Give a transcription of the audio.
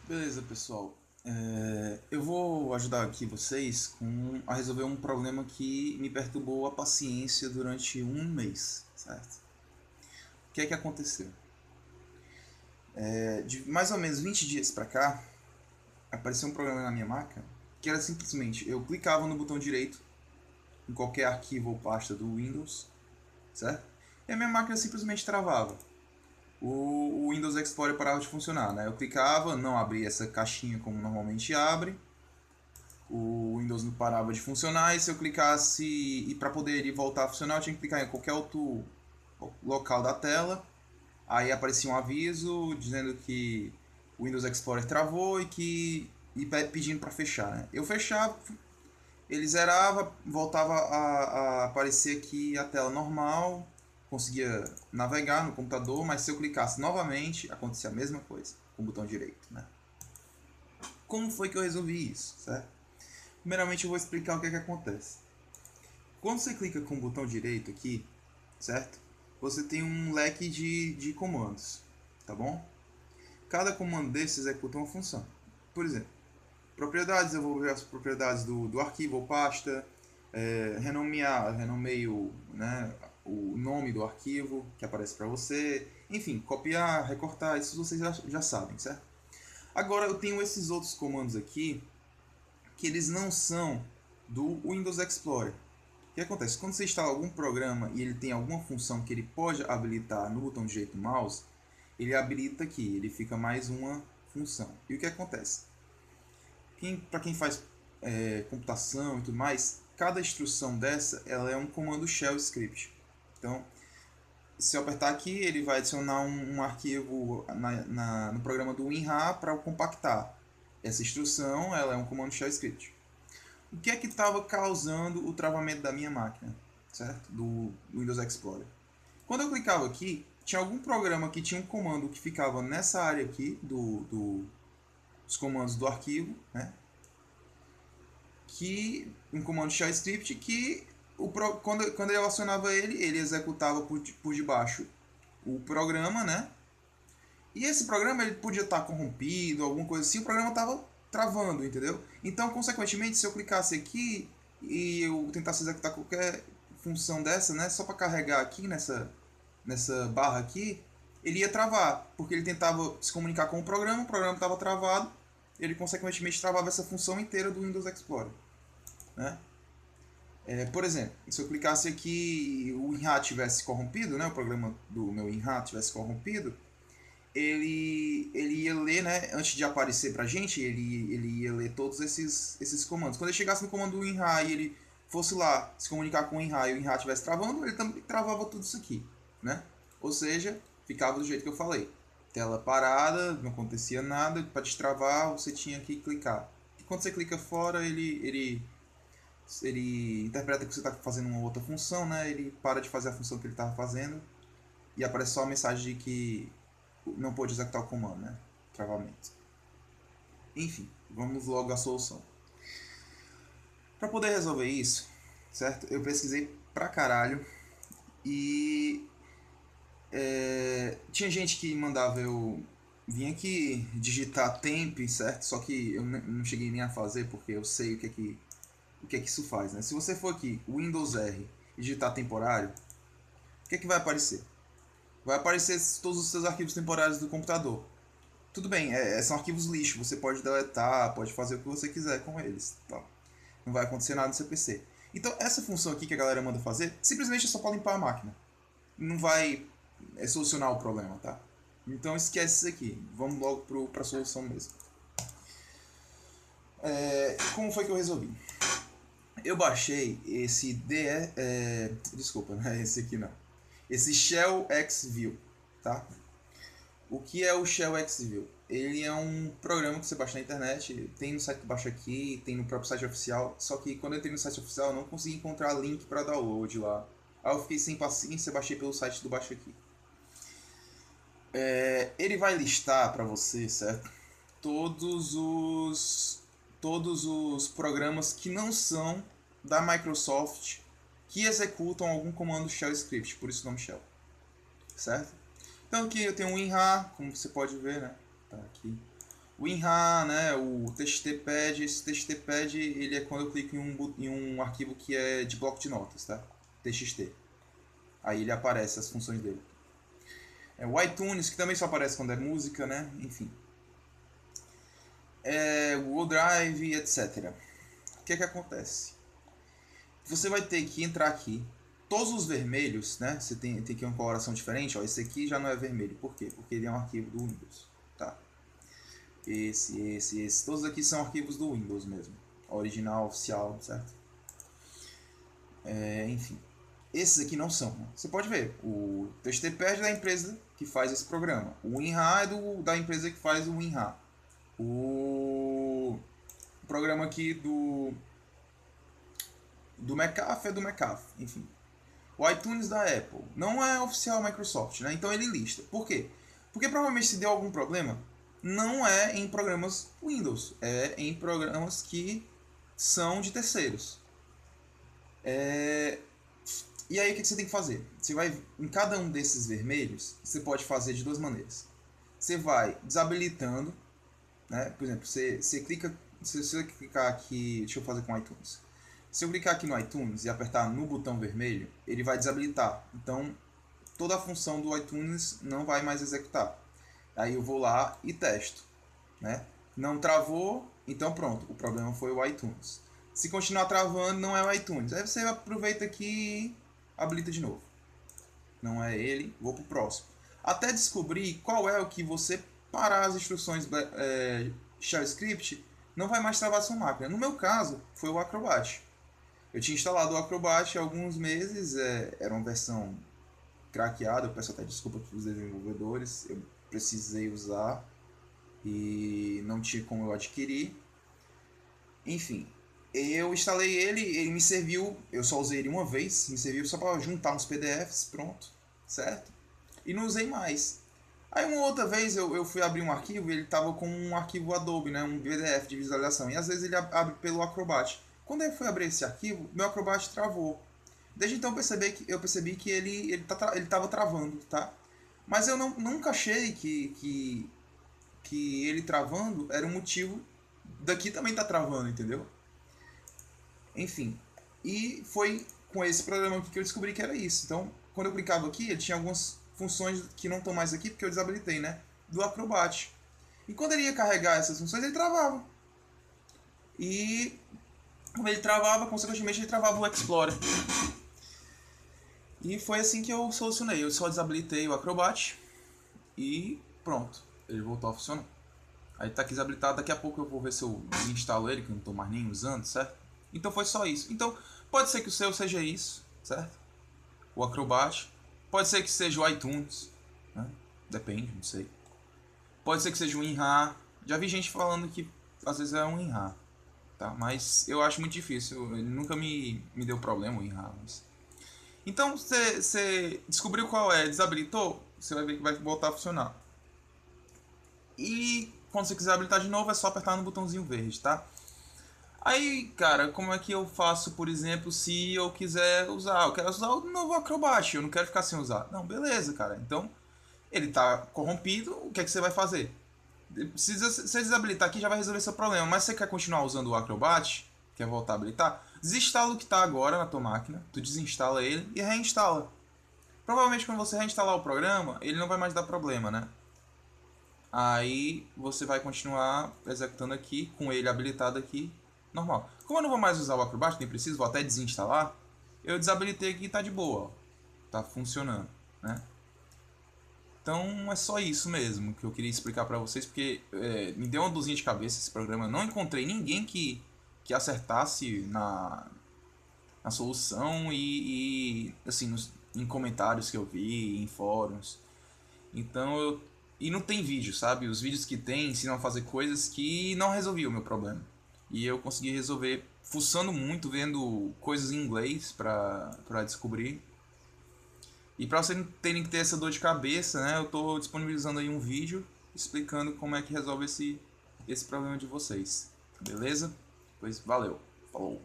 Beleza, pessoal. Eu vou ajudar aqui vocês a resolver um problema que me perturbou a paciência durante um mês, certo? O que é que aconteceu? De mais ou menos 20 dias pra cá, apareceu um problema na minha máquina que era simplesmente eu clicava no botão direito em qualquer arquivo ou pasta do Windows, certo? E a minha máquina simplesmente travava. O Windows Explorer parava de funcionar, né? Eu clicava, não abria essa caixinha como normalmente abre, o Windows não parava de funcionar, e se eu clicasse, e para poder ele voltar a funcionar, eu tinha que clicar em qualquer outro local da tela, aí aparecia um aviso dizendo que o Windows Explorer travou e pedindo para fechar, né? Eu fechava, ele zerava, voltava a aparecer aqui a tela normal, conseguia navegar no computador, mas se eu clicasse novamente, acontecia a mesma coisa com o botão direito, né? Como foi que eu resolvi isso, certo? Primeiramente eu vou explicar o que é que acontece. Quando você clica com o botão direito aqui, certo? Você tem um leque de comandos, tá bom? Cada comando desses executa uma função. Por exemplo, propriedades, eu vou ver as propriedades do arquivo ou pasta, renomeio, né, o nome do arquivo que aparece para você, enfim, copiar, recortar, isso vocês já sabem, certo? Agora eu tenho esses outros comandos aqui que eles não são do Windows Explorer. O que acontece? Quando você instala algum programa e ele tem alguma função que ele pode habilitar no botão direito do mouse, ele habilita aqui, ele fica mais uma função. E o que acontece? Para quem faz computação e tudo mais, cada instrução dessa ela é um comando shell script. Então, se eu apertar aqui, ele vai adicionar um arquivo no programa do WinRAR para compactar. Essa instrução ela é um comando shell script. O que é que estava causando o travamento da minha máquina, certo? Do Windows Explorer. Quando eu clicava aqui, tinha algum programa que tinha um comando que ficava nessa área aqui dos comandos do arquivo, né? Que um comando shell script que quando eu acionava ele executava por debaixo o programa, né? E esse programa ele podia estar corrompido, alguma coisa assim, o programa estava travando, entendeu? Então, consequentemente, se eu clicasse aqui e eu tentasse executar qualquer função dessa, né, só para carregar aqui nessa barra aqui, ele ia travar, porque ele tentava se comunicar com o programa estava travado, ele consequentemente travava essa função inteira do Windows Explorer, né? Por exemplo, se eu clicasse aqui e o WinRAR tivesse corrompido, né, o programa do meu WinRAR tivesse corrompido, ele ia ler, né, antes de aparecer pra gente, ele ia ler todos esses comandos. Quando ele chegasse no comando do WinRAR e ele fosse lá se comunicar com o WinRAR e o WinRAR estivesse travando, ele também travava tudo isso aqui, né? Ou seja, ficava do jeito que eu falei. Tela parada, não acontecia nada, para destravar você tinha que clicar. E quando você clica fora, ele interpreta que você está fazendo uma outra função, né? Ele para de fazer a função que ele estava fazendo e aparece só a mensagem de que não pôde executar o comando, né? Travamento. Enfim, vamos logo à solução. Para poder resolver isso, certo? Eu pesquisei pra caralho e tinha gente que mandava eu vir aqui digitar temp, certo? Só que eu não cheguei nem a fazer porque eu sei o que é que isso faz, né? Se você for aqui, Windows R, e digitar temporário, o que é que vai aparecer? Vai aparecer todos os seus arquivos temporários do computador. Tudo bem, são arquivos lixo, você pode deletar, pode fazer o que você quiser com eles. Tá? Não vai acontecer nada no seu PC. Então, essa função aqui que a galera manda fazer, simplesmente é só para limpar a máquina. Não vai solucionar o problema, tá? Então, esquece isso aqui. Vamos logo para a solução mesmo. Como foi que eu resolvi? Eu baixei esse desculpa, não é esse aqui não. Esse Shell Xview, tá? O que é o Shell Xview? Ele é um programa que você baixa na internet, tem no site do Baixa Aqui, tem no próprio site oficial, só que quando eu entrei no site oficial eu não consegui encontrar link para download lá. Aí eu fiquei sem paciência, baixei pelo site do Baixa Aqui. Ele vai listar para você, certo? Todos os todos os programas que não são da Microsoft que executam algum comando shell script, por isso o nome shell, certo? Então aqui eu tenho um WinRAR, como você pode ver, né? Tá aqui. O WinRAR, né, o TXTpad, esse TXTpad ele é quando eu clico em um arquivo que é de bloco de notas, tá? TXT. Aí ele aparece as funções dele. O iTunes, que também só aparece quando é música, né? Enfim. O Google Drive, etc. O que é que acontece? Você vai ter que entrar aqui. Todos os vermelhos, né? Você tem aqui uma coloração diferente. Ó, esse aqui já não é vermelho. Por quê? Porque ele é um arquivo do Windows. Tá? Esse. Todos aqui são arquivos do Windows mesmo. Original, oficial, certo? Enfim. Esses aqui não são. Né? Você pode ver. O TXTpad é da empresa que faz esse programa. O WinRAR é da empresa que faz o WinRAR. O programa aqui do McAfee é do McAfee. Enfim. O iTunes da Apple não é oficial Microsoft, né? Então ele lista. Por quê? Porque provavelmente se deu algum problema, não é em programas Windows, é em programas que são de terceiros. E aí o que você tem que fazer? Você vai em cada um desses vermelhos, você pode fazer de duas maneiras. Você vai desabilitando, né? Por exemplo, você clica, se você clicar aqui, deixa eu fazer com o iTunes. Se eu clicar aqui no iTunes e apertar no botão vermelho, ele vai desabilitar. Então, toda a função do iTunes não vai mais executar. Aí eu vou lá e testo. Né? Não travou, então pronto, o problema foi o iTunes. Se continuar travando, não é o iTunes. Aí você aproveita aqui e habilita de novo. Não é ele, vou pro próximo. Até descobrir qual é o que você parar as instruções Shell Script, não vai mais travar sua máquina. No meu caso, foi o Acrobat. Eu tinha instalado o Acrobat há alguns meses, era uma versão craqueada, eu peço até desculpa para os desenvolvedores, eu precisei usar e não tinha como eu adquirir. Enfim, eu instalei ele me serviu, eu só usei ele uma vez, me serviu só para juntar uns PDFs, pronto, certo? E não usei mais. Aí uma outra vez eu fui abrir um arquivo e ele estava com um arquivo Adobe, né, um PDF de visualização, e às vezes ele abre pelo Acrobat. Quando eu fui abrir esse arquivo, meu Acrobat travou. Desde então eu percebi que ele estava travando, tá? Mas eu nunca achei que ele travando era um motivo daqui também tá travando, entendeu? Enfim, e foi com esse programa aqui que eu descobri que era isso. Então, quando eu clicava aqui, ele tinha algumas funções que não estão mais aqui, porque eu desabilitei, né? Do Acrobat. E quando ele ia carregar essas funções, ele travava. E quando ele travava, consequentemente ele travava o Explorer. E foi assim que eu solucionei. Eu só desabilitei o Acrobat e pronto. Ele voltou a funcionar. Aí tá aqui desabilitado. Daqui a pouco eu vou ver se eu desinstalo ele, que eu não tô mais nem usando, certo? Então foi só isso. Então pode ser que o seu seja isso, certo? O Acrobat. Pode ser que seja o iTunes, né? Depende, não sei. Pode ser que seja o WinRAR. Já vi gente falando que às vezes é um WinRAR, tá? Mas eu acho muito difícil. Ele nunca me deu problema o WinRAR. Mas... Então você descobriu qual é, desabilitou, você vai ver que vai voltar a funcionar. E quando você quiser habilitar de novo é só apertar no botãozinho verde, tá? Aí, cara, como é que eu faço, por exemplo, se eu quiser usar? Eu quero usar o novo Acrobat, eu não quero ficar sem usar. Não, beleza, cara. Então, ele tá corrompido, o que é que você vai fazer? Se você desabilitar aqui, já vai resolver seu problema. Mas se você quer continuar usando o Acrobat, quer voltar a habilitar, desinstala o que está agora na tua máquina, tu desinstala ele e reinstala. Provavelmente quando você reinstalar o programa, ele não vai mais dar problema, né? Aí você vai continuar executando aqui, com ele habilitado aqui, normal. Como eu não vou mais usar o Acrobat, nem preciso, vou até desinstalar, eu desabilitei aqui e tá de boa, ó. Tá funcionando, né? Então é só isso mesmo que eu queria explicar para vocês, porque me deu uma dorzinha de cabeça esse programa. Eu não encontrei ninguém que acertasse na solução e assim, em comentários que eu vi, em fóruns. Então e não tem vídeo, sabe? Os vídeos que tem ensinam a fazer coisas que não resolviam o meu problema. E eu consegui resolver fuçando muito, vendo coisas em inglês para descobrir. E para vocês não terem que ter essa dor de cabeça, né, eu estou disponibilizando aí um vídeo explicando como é que resolve esse problema de vocês. Beleza? Pois valeu. Falou.